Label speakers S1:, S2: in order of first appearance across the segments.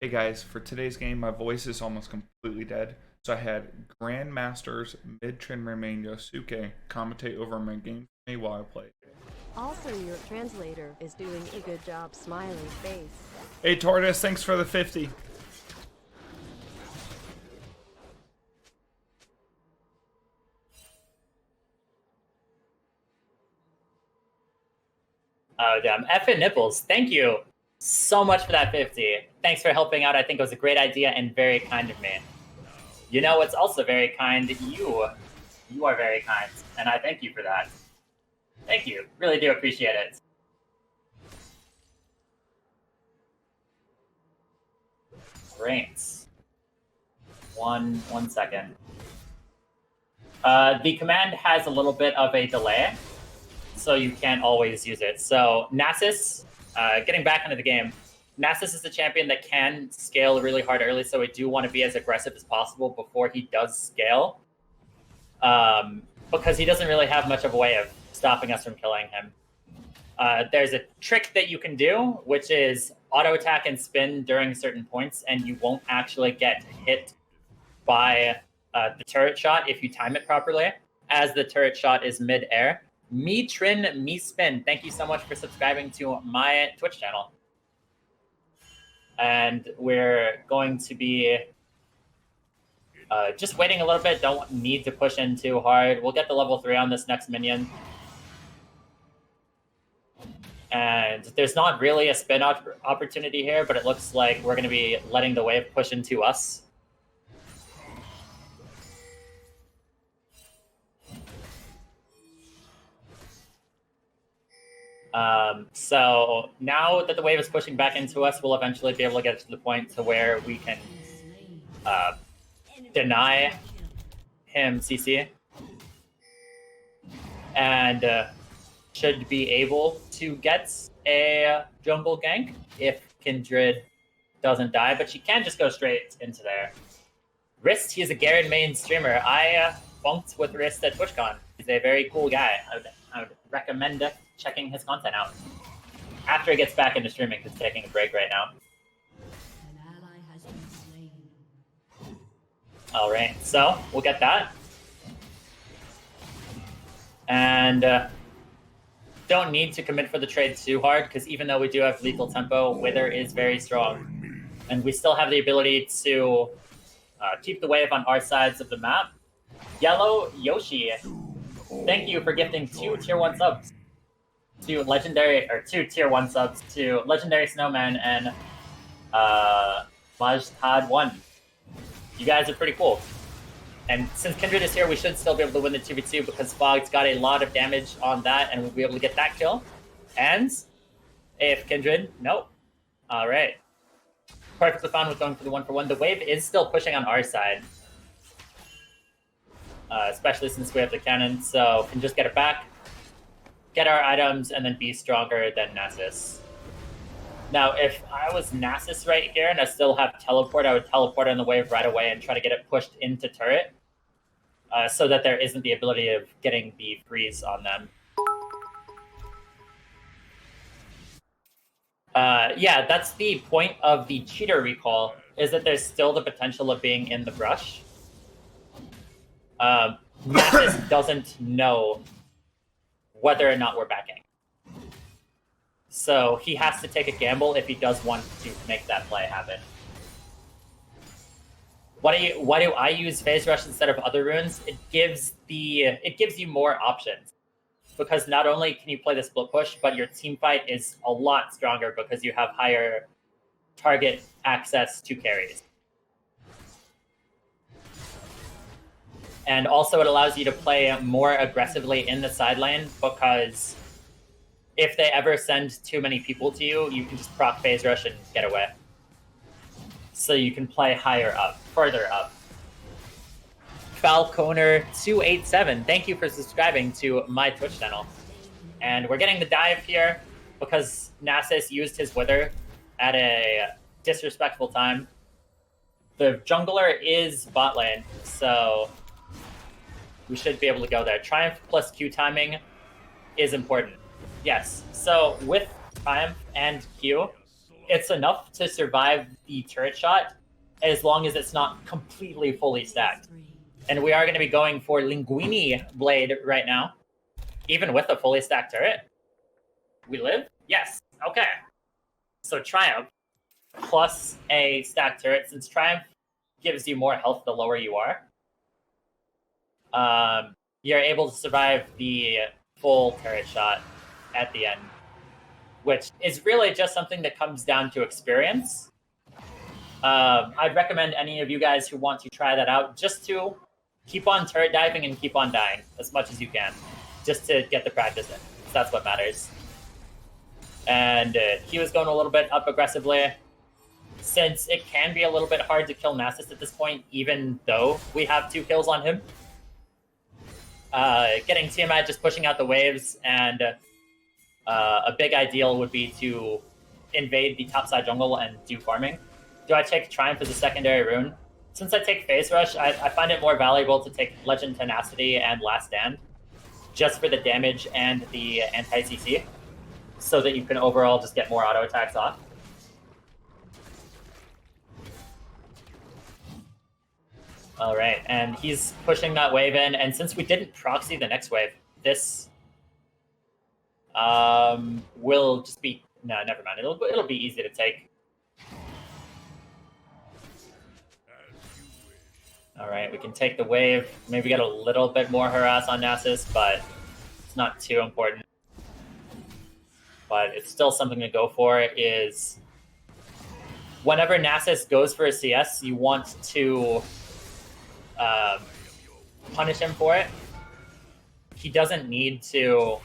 S1: Hey guys, for today's game, my voice is almost completely dead. So I had Grandmaster's mid-trin main YASUKEH commentate over my game for me while I played.
S2: Also, your translator is doing a good job smiling face.
S1: Hey Tortoise, thanks for the 50.
S3: Oh, damn. Effing nipples. Thank you so much for that 50. Thanks for helping out. I think it was a great idea and very kind of me. You know what's also very kind? You are very kind, and I thank you for that. Thank you. Really do appreciate it. Great. One second. The command has a little bit of a delay, so you can't always use it. So Nasus, getting back into the game, Nasus is the champion that can scale really hard early, so we do want to be as aggressive as possible before he does scale, because he doesn't really have much of a way of stopping us from killing him. There's a trick that you can do, which is auto attack and spin during certain points, and you won't actually get hit by the turret shot if you time it properly, as the turret shot is mid-air. Me Trin, me Spin, thank you so much for subscribing to my Twitch channel. And we're going to be just waiting a little bit. Don't need to push in too hard. We'll get the level 3 on this next minion. And there's not really a spin opportunity here, but it looks like we're going to be letting the wave push into us. So now that the wave is pushing back into us, we'll eventually be able to get to the point to where we can deny him CC and should be able to get a jungle gank if Kindred doesn't die, but she can just go straight into there. Wrist, he's a Garen main streamer. I bunked with Wrist at TwitchCon. He's a very cool guy. I would recommend checking his content out after he gets back into streaming. He's taking a break right now.
S4: An ally has been slain.
S3: All right, so we'll get that, and don't need to commit for the trade too hard, because even though we do have lethal tempo, Wither is very strong, and we still have the ability to keep the wave on our sides of the map. Yellow Yoshi, thank you for gifting 2 tier 1 subs to Legendary, or 2 tier 1 subs to Legendary Snowman and Majtad 1. You guys are pretty cool. And since Kindred is here, we should still be able to win the 2v2 because Fog's got a lot of damage on that, and we'll be able to get that kill. And if Kindred, nope. All right. Perfectly fine with going for the 1-for-1. The wave is still pushing on our side, especially since we have the cannon, so can just get it back, get our items, and then be stronger than Nasus. Now, if I was Nasus right here and I still have teleport, I would teleport on the wave right away and try to get it pushed into turret, so that there isn't the ability of getting the freeze on them. Yeah, that's the point of the cheater recall, is that there's still the potential of being in the brush. Nasus doesn't know whether or not we're backing. So he has to take a gamble if he does want to make that play happen. Why do I use Phase Rush instead of other runes? It gives you more options, because not only can you play the split push, but your team fight is a lot stronger because you have higher target access to carries. And also it allows you to play more aggressively in the side lane, because if they ever send too many people to you, you can just proc Phase Rush and get away. So you can play higher up, further up. Falconer287, thank you for subscribing to my Twitch channel. And we're getting the dive here because Nasus used his Wither at a disrespectful time. The jungler is bot lane, so we should be able to go there. Triumph plus Q timing is important. Yes, so with Triumph and Q, it's enough to survive the turret shot as long as it's not completely fully stacked. And we are going to be going for Linguini Blade right now, even with a fully stacked turret. We live? Yes. Okay. So Triumph plus a stacked turret, since Triumph gives you more health the lower you are. You're able to survive the full turret shot at the end, which is really just something that comes down to experience. I'd recommend any of you guys who want to try that out just to keep on turret diving and keep on dying as much as you can, just to get the practice in. That's what matters. And he was going a little bit up aggressively, since it can be a little bit hard to kill Nasus at this point, even though we have 2 kills on him. Getting Tiamat just pushing out the waves, and a big ideal would be to invade the topside jungle and do farming. Do I take Triumph as a secondary rune? Since I take Phase Rush, I find it more valuable to take Legend Tenacity and Last Stand, just for the damage and the anti-CC, so that you can overall just get more auto attacks off. All right, and he's pushing that wave in, and since we didn't proxy the next wave, this will just be... No, never mind. It'll be easy to take. All right, we can take the wave. Maybe get a little bit more harass on Nasus, but it's not too important. But it's still something to go for. Is whenever Nasus goes for a CS, you want to punish him for it. He doesn't need to...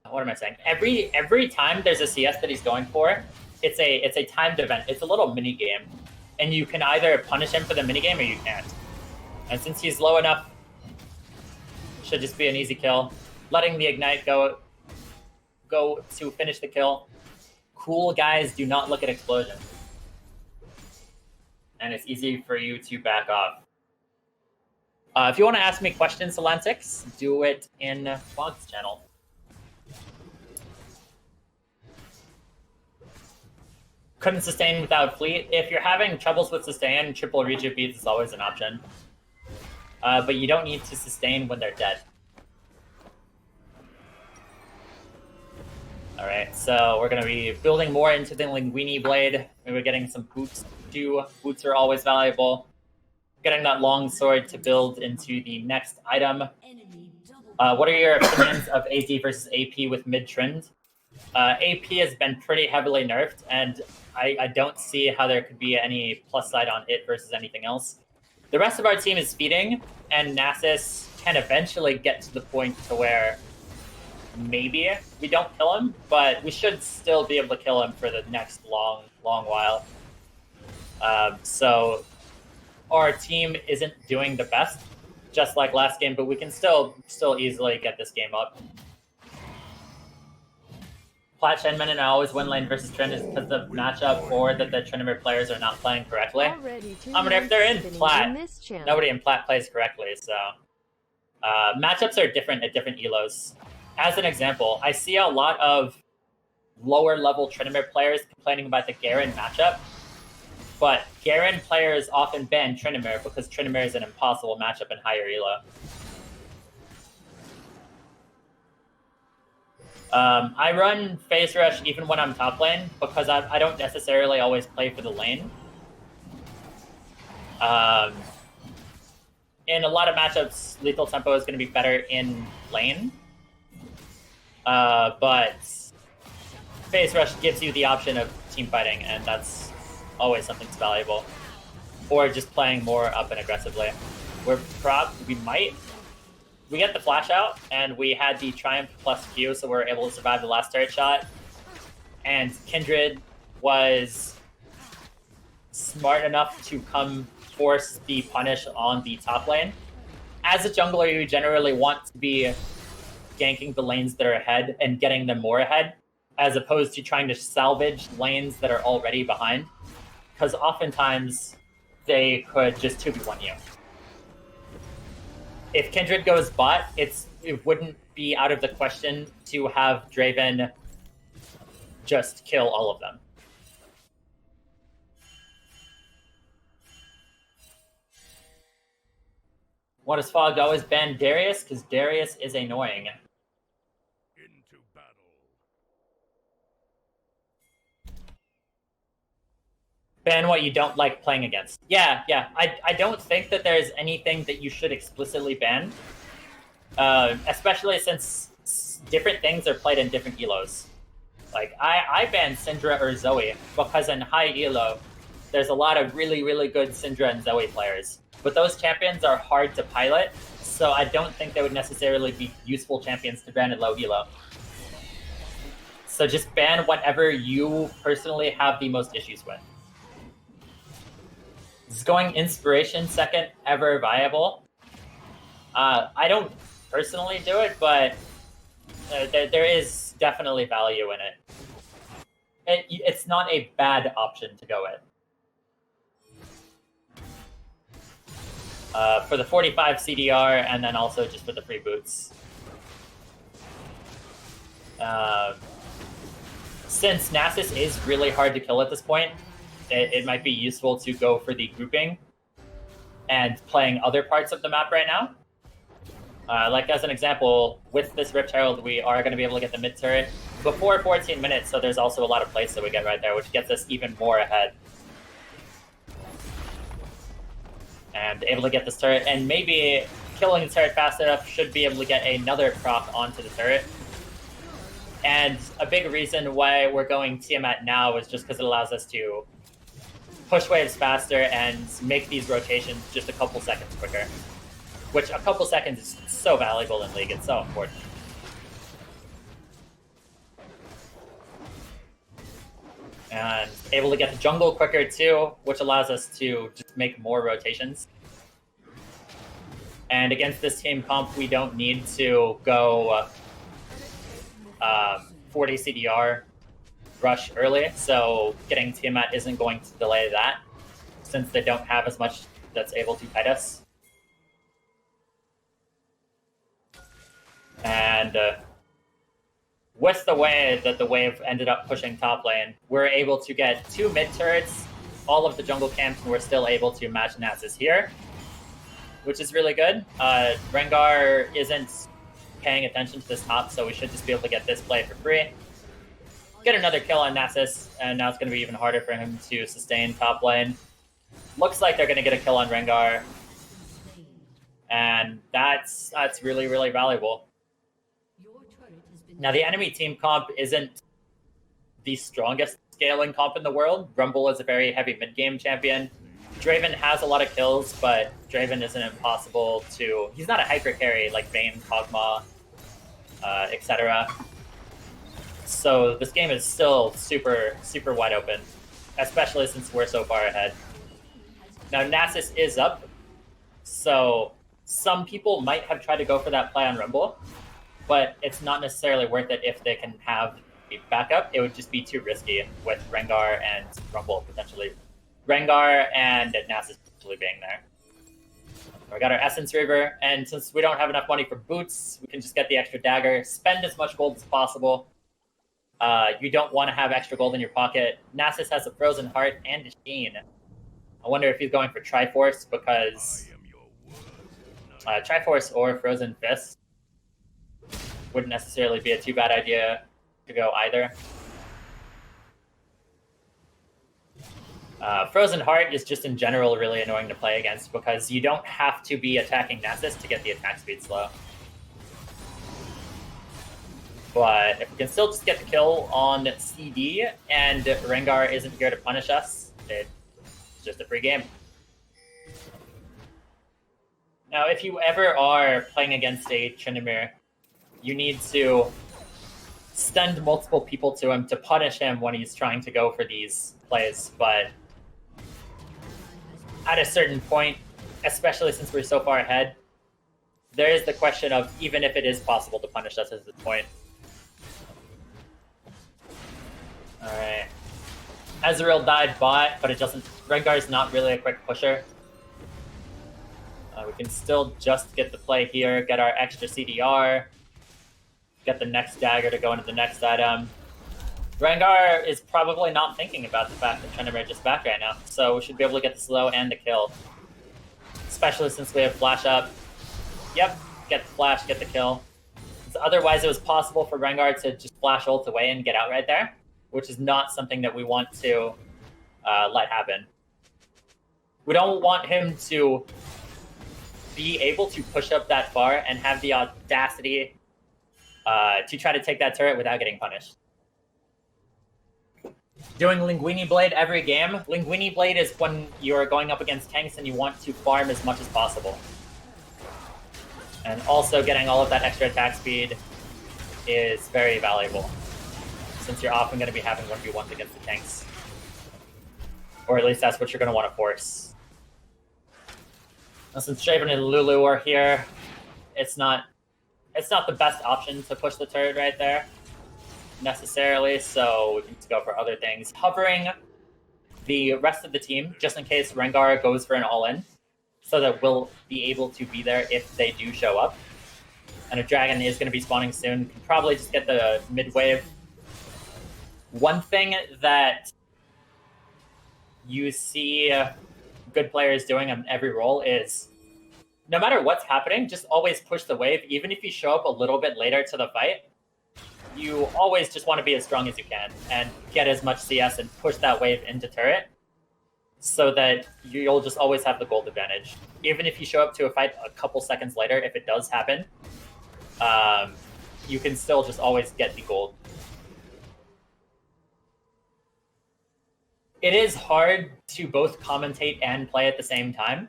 S3: What am I saying? Every time there's a CS that he's going for, it's a timed event. It's a little mini game, and you can either punish him for the mini game or you can't. And since he's low enough, should just be an easy kill. Letting the ignite go to finish the kill. Cool guys do not look at explosion, and it's easy for you to back off. If you want to ask me questions, Solantix, do it in Fog's channel. Couldn't sustain without fleet. If you're having troubles with sustain, triple rejuve beads is always an option. But you don't need to sustain when they're dead. Alright, so we're going to be building more into the Linguini Blade. Maybe getting some boots too. Boots are always valuable. Getting that long sword to build into the next item. What are your opinions of AD versus AP with mid-trend? AP has been pretty heavily nerfed, and I don't see how there could be any plus side on it versus anything else. The rest of our team is feeding, and Nasus can eventually get to the point to where maybe we don't kill him, but we should still be able to kill him for the next long while. So our team isn't doing the best, just like last game, but we can still easily get this game up. Plat Shenmen and I always win lane versus Trend is because of matchup or that the Tryndamere players are not playing correctly. I mean, if they're in Plat, nobody in Plat plays correctly, so... matchups are different at different elos. As an example, I see a lot of lower level Tryndamere players complaining about the Garen matchup, but Garen players often ban Tryndamere because Tryndamere is an impossible matchup in higher elo. I run Phase Rush even when I'm top lane because I don't necessarily always play for the lane. In a lot of matchups, lethal tempo is going to be better in lane. But Phase Rush gives you the option of team fighting, and that's always something that's valuable. Or just playing more up and aggressively. We get the flash out, and we had the Triumph plus Q, so we were able to survive the last turret shot. And Kindred was smart enough to come force the punish on the top lane. As a jungler, you generally want to be ganking the lanes that are ahead and getting them more ahead, as opposed to trying to salvage lanes that are already behind, because oftentimes they could just 2v1 you. If Kindred goes bot, it wouldn't be out of the question to have Draven just kill all of them. What is Fogged always ban Darius? Because Darius is annoying.
S5: Into battle.
S3: Ban what you don't like playing against. Yeah. I don't think that there's anything that you should explicitly ban. Especially since different things are played in different elos. Like, I ban Syndra or Zoe because in high elo, there's a lot of really, really good Syndra and Zoe players. But those champions are hard to pilot, so I don't think they would necessarily be useful champions to ban in low elo. So just ban whatever you personally have the most issues with. Is going Inspiration second ever viable? I don't personally do it, but there is definitely value in it. It's not a bad option to go with. For the 45 CDR, and then also just for the free boots. Since Nasus is really hard to kill at this point, it might be useful to go for the grouping and playing other parts of the map right now. Like as an example, with this Rift Herald, we are going to be able to get the mid turret before 14 minutes, so there's also a lot of plays that we get right there, which gets us even more ahead. And able to get this turret, and maybe killing the turret fast enough should be able to get another proc onto the turret. And a big reason why we're going Tiamat now is just because it allows us to push waves faster and make these rotations just a couple seconds quicker. Which a couple seconds is so valuable in League, it's so important. And able to get the jungle quicker too, which allows us to just make more rotations. And against this team comp, we don't need to go 40 CDR rush early, so getting Tiamat isn't going to delay that, since they don't have as much that's able to kite us. And with the way that the wave ended up pushing top lane, we're able to get 2 mid turrets, all of the jungle camps, and we're still able to match Nasus here, which is really good. Rengar isn't paying attention to this top, so we should just be able to get this play for free. Get another kill on Nasus, and now it's going to be even harder for him to sustain top lane. Looks like they're going to get a kill on Rengar, and that's really, really valuable. Now, the enemy team comp isn't the strongest scaling comp in the world. Rumble is a very heavy mid-game champion. Draven has a lot of kills, but Draven isn't impossible to... He's not a hyper carry like Vayne, Kog'Maw, etc. So this game is still super, super wide open, especially since we're so far ahead. Now, Nasus is up, so some people might have tried to go for that play on Rumble, but it's not necessarily worth it if they can have a backup. It would just be too risky with Rengar and Rumble potentially. Rengar and Nasus potentially being there. We got our Essence Reaver, and since we don't have enough money for boots, we can just get the extra dagger, spend as much gold as possible. You don't want to have extra gold in your pocket. Nasus has a Frozen Heart and a Sheen. I wonder if he's going for Triforce, because Triforce or Frozen Fist wouldn't necessarily be a too bad idea to go either. Frozen Heart is just in general really annoying to play against because you don't have to be attacking Nasus to get the attack speed slow. But if we can still just get the kill on CD and Rengar isn't here to punish us, it's just a free game. Now, if you ever are playing against a Tryndamere, you need to send multiple people to him to punish him when he's trying to go for these plays, but at a certain point, especially since we're so far ahead, there is the question of even if it is possible to punish us at this point. Alright. Ezreal died bot, but it doesn't... Rengar's not really a quick pusher. We can still just get the play here, get our extra CDR, get the next dagger to go into the next item. Rengar is probably not thinking about the fact that Tryndamere just back right now, so we should be able to get the slow and the kill. Especially since we have flash up. Yep, get the flash, get the kill. So otherwise, it was possible for Rengar to just flash ult away and get out right there, which is not something that we want to let happen. We don't want him to be able to push up that far and have the audacity to try to take that turret without getting punished. Doing Linguini Blade every game. Linguini Blade is when you're going up against tanks and you want to farm as much as possible. And also getting all of that extra attack speed is very valuable, since you're often going to be having 1v1s against the tanks. Or at least that's what you're going to want to force. Now, since Draven and Lulu are here, it's not the best option to push the turret right there, necessarily, so we can just go for other things. Hovering the rest of the team, just in case Rengar goes for an all-in, so that we'll be able to be there if they do show up. And a dragon is going to be spawning soon. Can probably just get the mid-wave. One thing that you see good players doing on every role is, no matter what's happening, just always push the wave. Even if you show up a little bit later to the fight, you always just want to be as strong as you can and get as much CS and push that wave into turret, so that you'll just always have the gold advantage. Even if you show up to a fight a couple seconds later, if it does happen, you can still just always get the gold. It is hard to both commentate and play at the same time.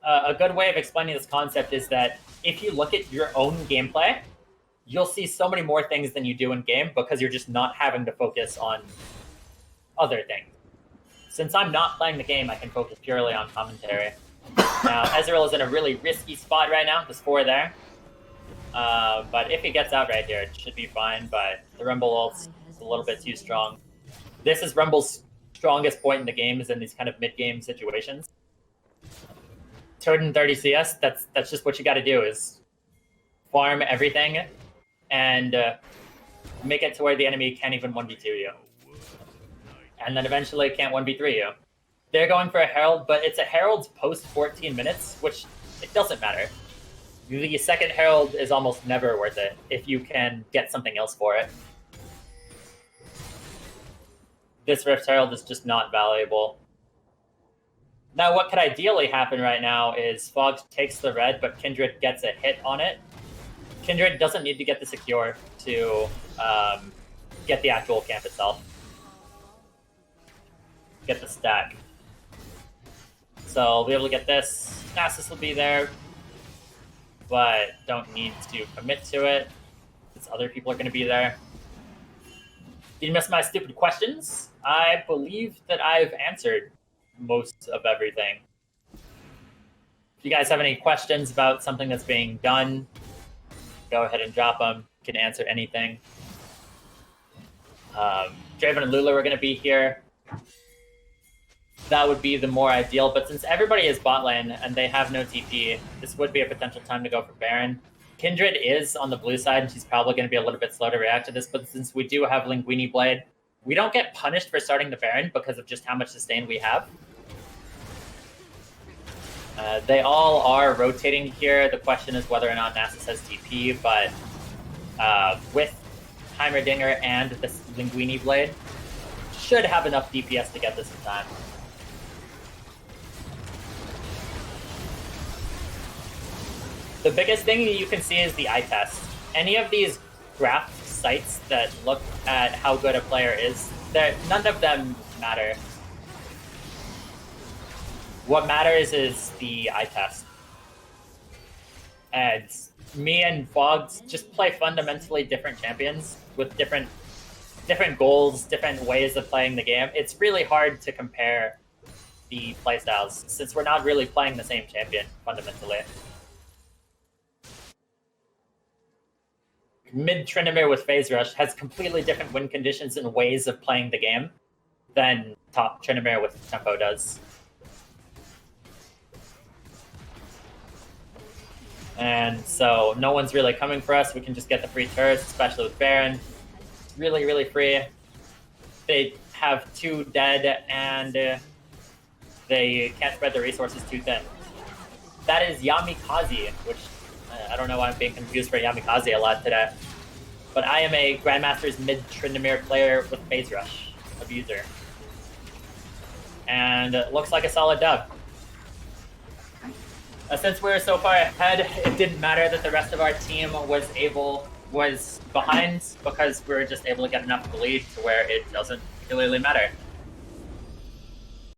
S3: A good way of explaining this concept is that if you look at your own gameplay, you'll see so many more things than you do in game because you're just not having to focus on other things. Since I'm not playing the game, I can focus purely on commentary. Now, Ezreal is in a really risky spot right now. There's 4 there. But if he gets out right here, it should be fine. But the Rumble ult's a little bit too strong. This is Rumble's strongest point in the game, is in these kind of mid-game situations. 230 CS, that's just what you got to do, is farm everything and make it to where the enemy can't even 1v2 you. And then eventually can't 1v3 you. They're going for a Herald, but it's a Herald's post 14 minutes, which it doesn't matter. The second Herald is almost never worth it if you can get something else for it. This Rift Herald is just not valuable. Now, what could ideally happen right now is Fog takes the red, but Kindred gets a hit on it. Kindred doesn't need to get the secure to get the actual camp itself. Get the stack. So I'll be able to get this. Nasus will be there, but don't need to commit to it, since other people are going to be there. Did you miss my stupid questions? I believe that I've answered most of everything. If you guys have any questions about something that's being done, go ahead and drop them. You can answer anything. Draven and Lulu are going to be here. That would be the more ideal, but since everybody is bot lane and they have no TP, this would be a potential time to go for Baron. Kindred is on the blue side, and she's probably going to be a little bit slow to react to this, but since we do have Linguini Blade, we don't get punished for starting the Baron because of just how much sustain we have. They all are rotating here. The question is whether or not Nasus has TP, but with Heimerdinger and this Linguini Blade, should have enough DPS to get this in time. The biggest thing you can see is the eye test. Any of these graph sites that look at how good a player is, none of them matter. What matters is the eye test. And me and Fog just play fundamentally different champions with different goals, different ways of playing the game. It's really hard to compare the playstyles since we're not really playing the same champion fundamentally. Mid Tryndamere with Phase Rush has completely different win conditions and ways of playing the game than top Tryndamere with Tempo does. And so no one's really coming for us. We can just get the free turrets, especially with Baron. really, really free. They have 2 dead, and they can't spread their resources too thin. That is Yamikaze, which I don't know why I'm being confused for Yamikaze a lot today. But I am a Grandmaster's mid-Tryndamere player with Phase Rush abuser. And it looks like a solid dub. Since we were so far ahead, it didn't matter that the rest of our team was behind, because we were just able to get enough of the lead to where it doesn't particularly matter.